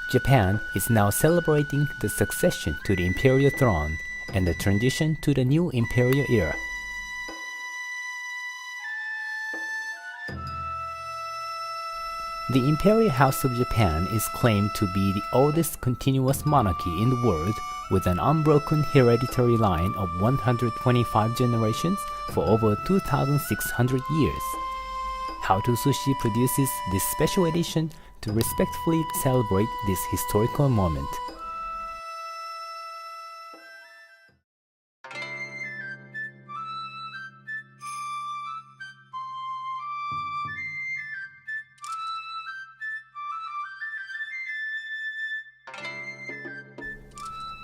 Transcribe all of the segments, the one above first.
Japan is now celebrating the succession to the Imperial Throne and the transition to the new Imperial era. The Imperial House of Japan is claimed to be the oldest continuous monarchy in the world, with an unbroken hereditary line of 125 generations for over 2,600 years. How to Sushi produces this special edition to respectfully celebrate this historical moment.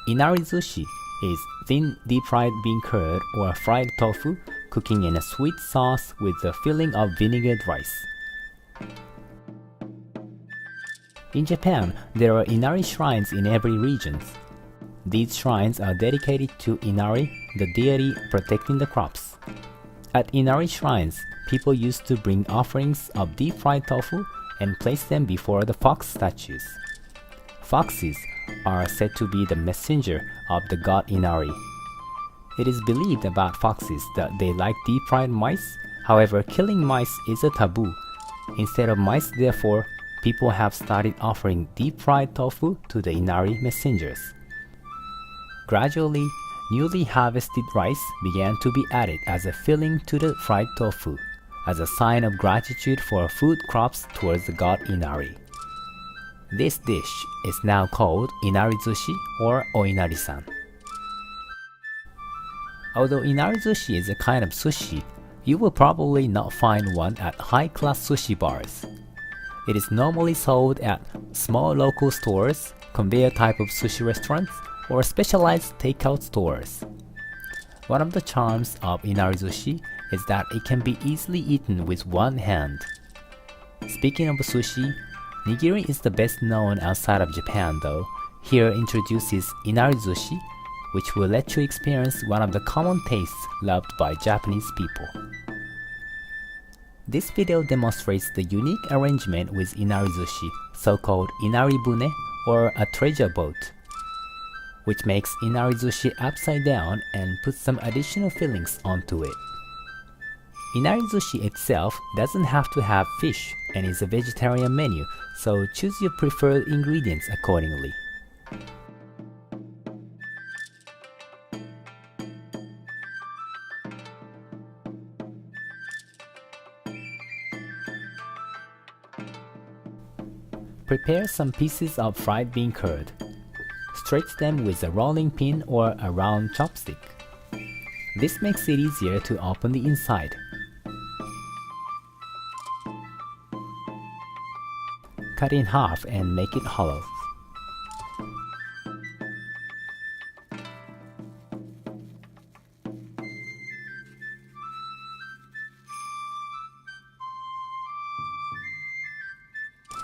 Inarizushi is thin deep-fried bean curd or fried tofu cooking in a sweet sauce with the filling of vinegared rice. In Japan, there are Inari shrines in every region. These shrines are dedicated to Inari, the deity protecting the crops. At Inari shrines, people used to bring offerings of deep-fried tofu and place them before the fox statues. Foxes are said to be the messenger of the god Inari. It is believed about foxes that they like deep-fried mice. However, killing mice is a taboo. Instead of mice, therefore, people have started offering deep-fried tofu to the Inari messengers. Gradually, newly harvested rice began to be added as a filling to the fried tofu, as a sign of gratitude for food crops towards the god Inari. This dish is now called Inarizushi or Oいなりさん. Although Inarizushi is a kind of sushi, you will probably not find one at high-class sushi bars. It is normally sold at small local stores, conveyor type of sushi restaurants, or specialized takeout stores. One of the charms of Inarizushi is that it can be easily eaten with one hand. Speaking of sushi, Nigiri is the best known outside of Japan though. Here introduces Inarizushi, which will let you experience one of the common tastes loved by Japanese people. This video demonstrates the unique arrangement with Inarizushi, so-called Inari Bune or a treasure boat, which makes Inarizushi upside down and puts some additional fillings onto it. Inarizushi itself doesn't have to have fish and is a vegetarian menu, so choose your preferred ingredients accordingly. Prepare some pieces of fried bean curd. Stretch them with a rolling pin or a round chopstick. This makes it easier to open the inside. Cut in half and make it hollow.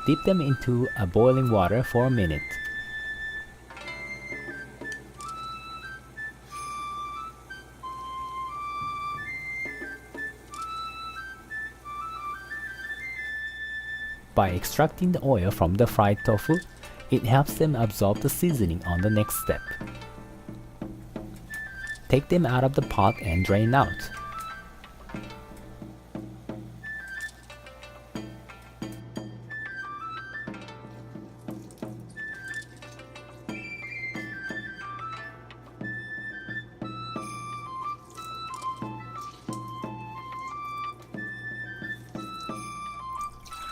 Dip them into a boiling water for a minute. By extracting the oil from the fried tofu, it helps them absorb the seasoning on the next step. Take them out of the pot and drain out.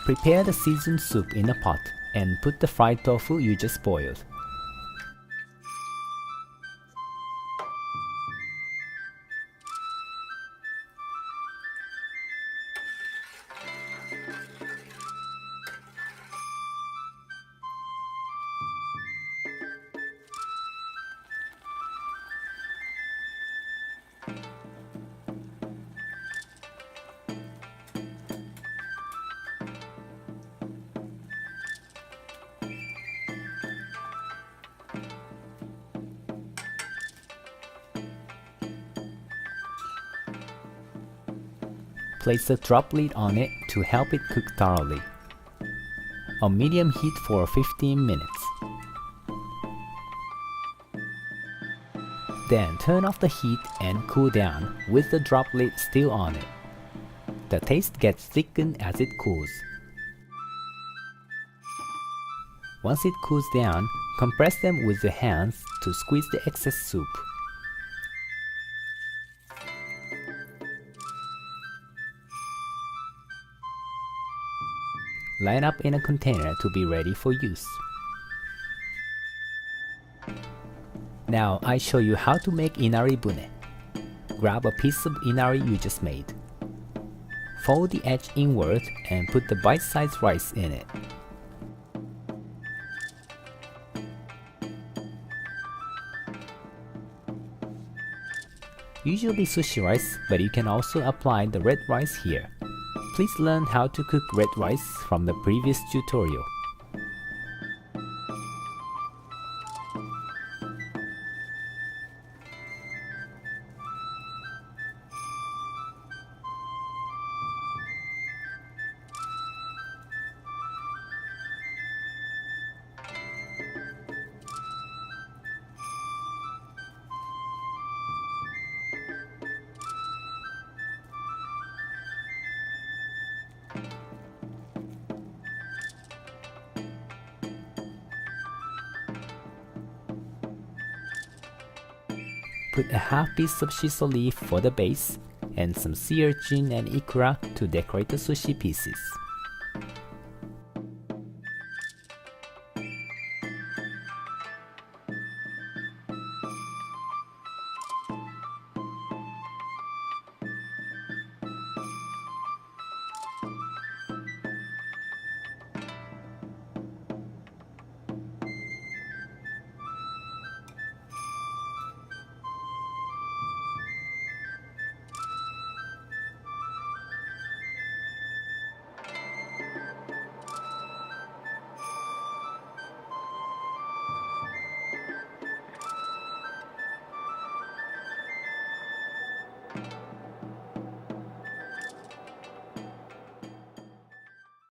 Prepare the seasoned soup in a pot and put the fried tofu you just boiled. Place a drop lid on it to help it cook thoroughly. On medium heat for 15 minutes. Then turn off the heat and cool down with the drop lid still on it. The taste gets thickened as it cools. Once it cools down, compress them with the hands to squeeze the excess soup. Line up in a container to be ready for use. Now I show you how to make Inari Bune. Grab a piece of inari you just made. Fold the edge inward and put the bite-sized rice in it. Usually sushi rice, but you can also apply the red rice here. Please learn how to cook red rice from the previous tutorial. Put a half piece of shiso leaf for the base and some sea urchin and ikura to decorate the sushi pieces.